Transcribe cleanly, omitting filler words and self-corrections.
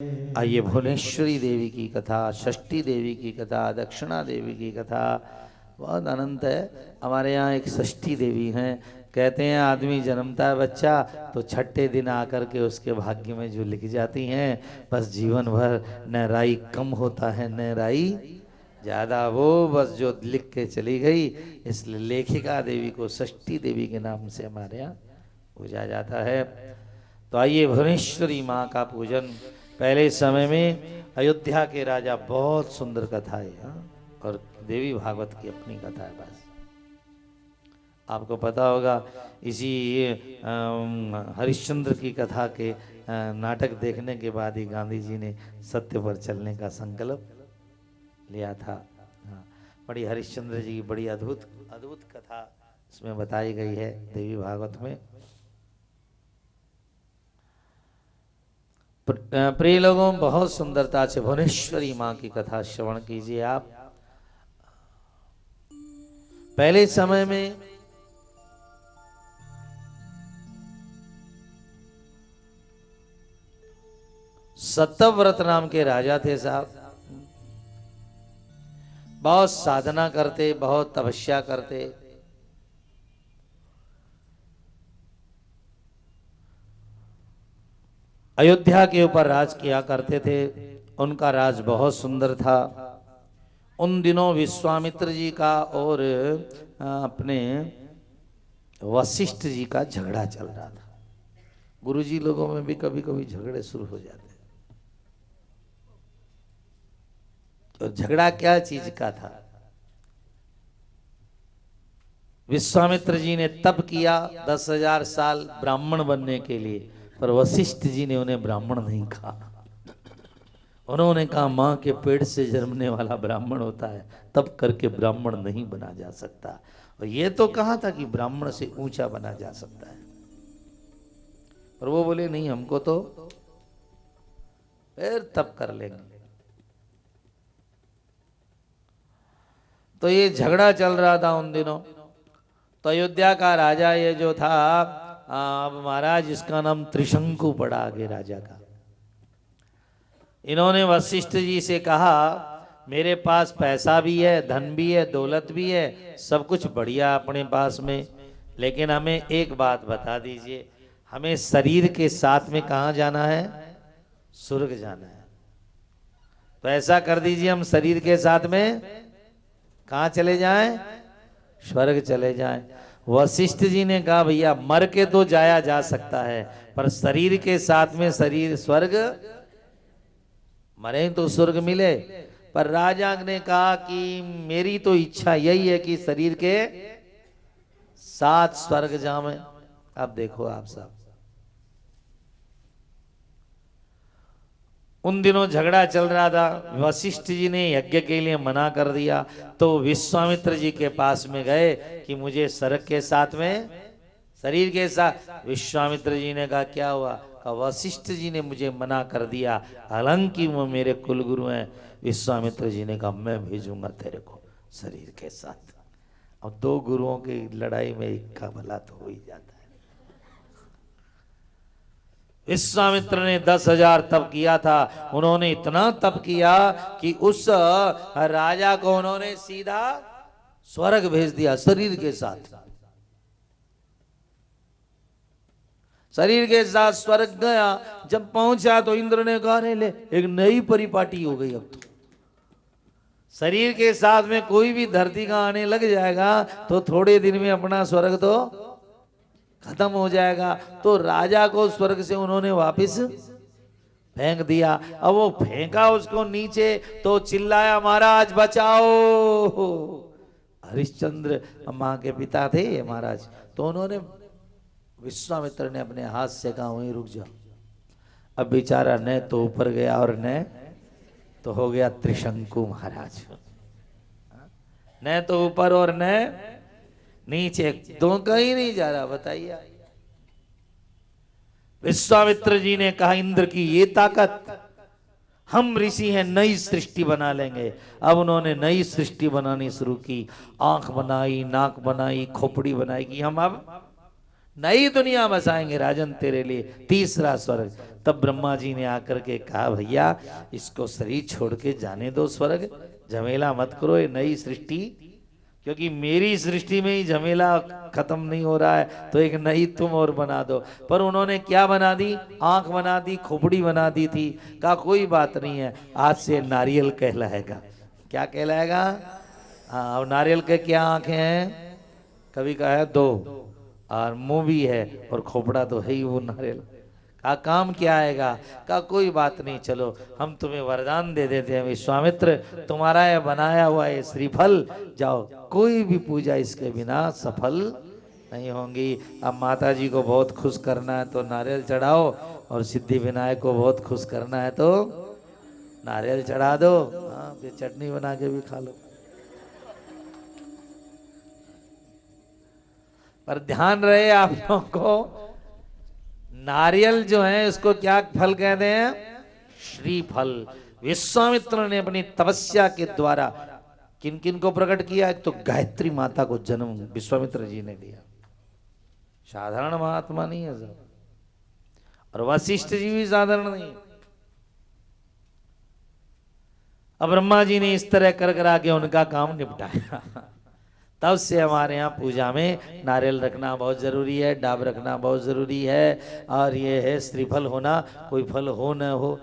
आइए भुवनेश्वरी देवी की कथा, षष्ठी देवी की कथा, दक्षिणा देवी की कथा बहुत अनंत है। हमारे यहाँ एक षष्ठी देवी हैं। कहते हैं आदमी जन्मता है बच्चा तो छठे दिन आकर के उसके भाग्य में जो लिख जाती हैं, बस जीवन भर न राई कम होता है न राई ज्यादा, वो बस जो लिख के चली गई। इसलिए लेखिका देवी को षष्ठी देवी के नाम से हमारे यहाँ पूजा जाता है। तो आइए भुवनेश्वरी माँ का पूजन। पहले समय में अयोध्या के राजा, बहुत सुंदर कथा है और देवी भागवत की अपनी कथा है। बस आपको पता होगा, इसी हरिश्चंद्र की कथा के नाटक देखने के बाद ही गांधी जी ने सत्य पर चलने का संकल्प लिया था। हाँ, बड़ी हरिश्चंद्र जी की बड़ी अद्भुत अद्भुत कथा इसमें बताई गई है देवी भागवत में। प्रिय लोगों, बहुत सुंदरता से भुवनेश्वरी माँ की कथा श्रवण कीजिए आप। पहले समय में सत्यव्रत नाम के राजा थे साहब। बहुत साधना करते, बहुत तपस्या करते। अयोध्या के ऊपर राज किया करते थे। उनका राज बहुत सुंदर था। उन दिनों विश्वामित्र जी का और अपने वशिष्ठ जी का झगड़ा चल रहा था। गुरुजी लोगों में भी कभी कभी झगड़े शुरू हो जाते। तो झगड़ा क्या चीज का था? विश्वामित्र जी ने तप किया 10,000 साल ब्राह्मण बनने के लिए, पर वशिष्ठ जी ने उन्हें ब्राह्मण नहीं कहा। उन्होंने कहा मां के पेट से जन्मने वाला ब्राह्मण होता है, तप करके ब्राह्मण नहीं बना जा सकता। और ये तो कहा था कि ब्राह्मण से ऊंचा बना जा सकता है, पर वो बोले नहीं, हमको तो फिर तप कर लेंगे। तो ये झगड़ा चल रहा था उन दिनों। तो अयोध्या का राजा ये जो था, अब महाराज इसका नाम त्रिशंकु पड़ा आगे राजा का। इन्होंने वशिष्ठ जी से कहा मेरे पास पैसा भी है, धन भी है, दौलत भी है, सब कुछ बढ़िया अपने पास में, लेकिन हमें एक बात बता दीजिए, हमें शरीर के साथ में कहाँ जाना है? स्वर्ग जाना है। तो ऐसा कर दीजिए, हम शरीर के साथ में कहाँ चले जाएं? स्वर्ग चले जाएं। वशिष्ठ जी ने कहा भैया मर के तो जाया जा सकता है, पर शरीर के साथ में शरीर स्वर्ग, मरे तो स्वर्ग मिले। पर राजा ने कहा कि मेरी तो इच्छा यही है कि शरीर के साथ स्वर्ग जावे। अब देखो आप सब, उन दिनों झगड़ा चल रहा था। वशिष्ठ जी ने यज्ञ के लिए मना कर दिया, तो विश्वामित्र जी के पास में गए कि मुझे स्वर्ग के साथ में शरीर के साथ। विश्वामित्र जी ने कहा क्या हुआ? कहा वशिष्ठ जी ने मुझे मना कर दिया, हालांकि वो मेरे कुलगुरु हैं। विश्वामित्र जी ने कहा मैं भेजूंगा तेरे को शरीर के साथ। अब दो गुरुओं की लड़ाई में एक का भला तो हो ही जाता है। विश्वामित्र ने 10,000 तप किया था। उन्होंने इतना तप किया कि उस राजा को उन्होंने सीधा स्वर्ग भेज दिया शरीर के साथ। शरीर के साथ स्वर्ग गया। जब पहुंचा तो इंद्र ने कहा ले एक नई परिपाटी हो गई। अब तो शरीर के साथ में कोई भी धरती का आने लग जाएगा तो थोड़े दिन में अपना स्वर्ग तो खत्म हो जाएगा। तो राजा को स्वर्ग से उन्होंने वापस फेंक दिया। अब वो फेंका उसको नीचे तो चिल्लाया महाराज बचाओ। हरिश्चंद्र मां के पिता थे महाराज। तो उन्होंने, विश्वामित्र ने अपने हाथ से कहा वहीं रुक जाओ। अब बेचारा न तो ऊपर गया और न तो हो गया त्रिशंकु महाराज। न तो ऊपर और न नीचे, दो कहीं नहीं जा रहा। बताइए। विश्वामित्र जी ने कहा इंद्र की ये ताकत, हम ऋषि हैं, नई सृष्टि बना लेंगे। अब उन्होंने नई सृष्टि बनानी शुरू की। आंख बनाई, नाक बनाई, खोपड़ी बनाई कि हम अब नई दुनिया बसाएंगे राजन तेरे लिए, तीसरा स्वर्ग। तब ब्रह्मा जी ने आकर के कहा भैया इसको शरीर छोड़ के जाने दो स्वर्ग, झमेला मत करो, ये नई सृष्टि, क्योंकि मेरी सृष्टि में ही झमेला खत्म नहीं हो रहा है, तो एक नई तुम और बना दो। पर उन्होंने क्या बना दी, आंख बना दी, खोपड़ी बना दी थी। कहा कोई बात नहीं है, आज से नारियल कहलाएगा। क्या कहलाएगा? हाँ, अब नारियल के क्या आंखें हैं? कभी कहा है दो, और मुंह भी है, और खोपड़ा तो है ही वो नारियल। कहा काम क्या आएगा? कहा कोई बात नहीं, चलो हम तुम्हें वरदान दे देते हैं विश्वामित्र, तुम्हारा यह बनाया हुआ ये श्रीफल, जाओ कोई भी पूजा इसके बिना सफल नहीं होंगी। अब माता जी को बहुत खुश करना है तो नारियल चढ़ाओ, और सिद्धि विनायक को बहुत खुश करना है तो नारियल चढ़ा दो। हाँ, फिर चटनी बना के भी खा लो। पर ध्यान रहे आप लोगों को, नारियल जो है इसको क्या फल कहते हैं? श्रीफल। विश्वामित्र ने अपनी तपस्या के द्वारा किन किन को प्रकट किया? तो गायत्री माता को जन्म विश्वामित्र जी ने दिया, साधारण महात्मा नहीं है सब, और वशिष्ठ जी भी साधारण नहीं। अब ब्रह्मा जी ने इस तरह कर करा के उनका काम निपटाया। तब से हमारे यहाँ पूजा में नारियल रखना बहुत जरूरी है, डाब रखना बहुत जरूरी है, और ये है श्रीफल होना, कोई फल हो न हो।